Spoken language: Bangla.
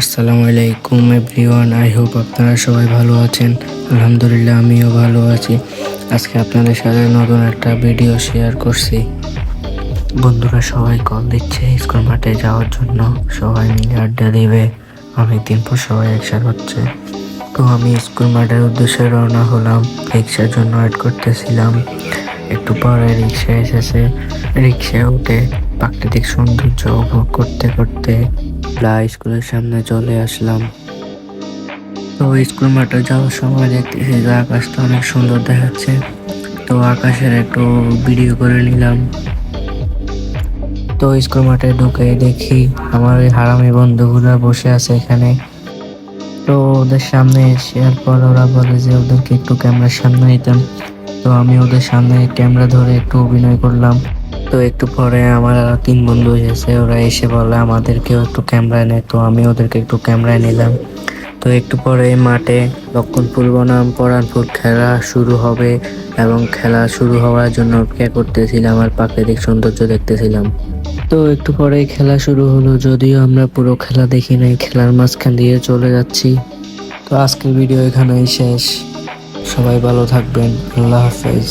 আসসালামু আলাইকুম এভরিওয়ান, আই হোপ আপনারা সবাই ভালো আছেন। আলহামদুলিল্লাহ আমিও ভালো আছি। আজকে আপনাদের সাথে নতুন একটা ভিডিও শেয়ার করছি। বন্ধুরা সবাই কল দিচ্ছে স্কুল মাঠে যাওয়ার জন্য, সবাই মিলে আড্ডা দিবে। অনেকদিন পর সবাই একসাথে হচ্ছে। তো আমি স্কুল মাঠের উদ্দেশ্যে রওনা হলাম। রিক্সার জন্য ওয়েট করতেছিলাম। একটু পরে রিক্সা এসেছে। রিক্সায় উঠে প্রাকৃতিক সৌন্দর্য উপভোগ করতে করতে স্কুলের সামনে চলে আসলাম। তো স্কুল মাঠে যাওয়ার সময় দেখতেছি যে আকাশটা অনেক সুন্দর দেখাচ্ছে। তো আকাশের একটু ভিডিও করে নিলাম। তো স্কুল মাঠে ঢুকে দেখি আমার ওই হারামি বন্ধুগুলা বসে আছে এখানে। তো ওদের সামনে এসে পর ওরা বলে যে ওদেরকে একটু ক্যামেরার সামনে নিতাম। তো আমি ওদের সামনে ক্যামেরা ধরে একটু অভিনয় করলাম। তো একটু পরে আমার আরো 3 বন্ধু এসেছে, ওরা এসে বলে আমাদেরকেও একটু ক্যামেরায় নেয়। তো আমি ওদেরকে একটু ক্যামেরায় নিলাম। তো একটু পরে মাঠে লক্ষণপুর বনাম পরানপুর খেলা শুরু হবে এবং খেলা শুরু হওয়ার জন্য অপেক্ষা করতেছিলাম আর প্রাকৃতিক সৌন্দর্য দেখতেছিলাম। তো একটু পরেই খেলা শুরু হলো, যদিও আমরা পুরো খেলা দেখি নাই, খেলার মাঝখান দিয়ে চলে যাচ্ছি। তো আজকের ভিডিও এখানেই শেষ। সবাই ভালো থাকবেন। আল্লাহ হাফেজ।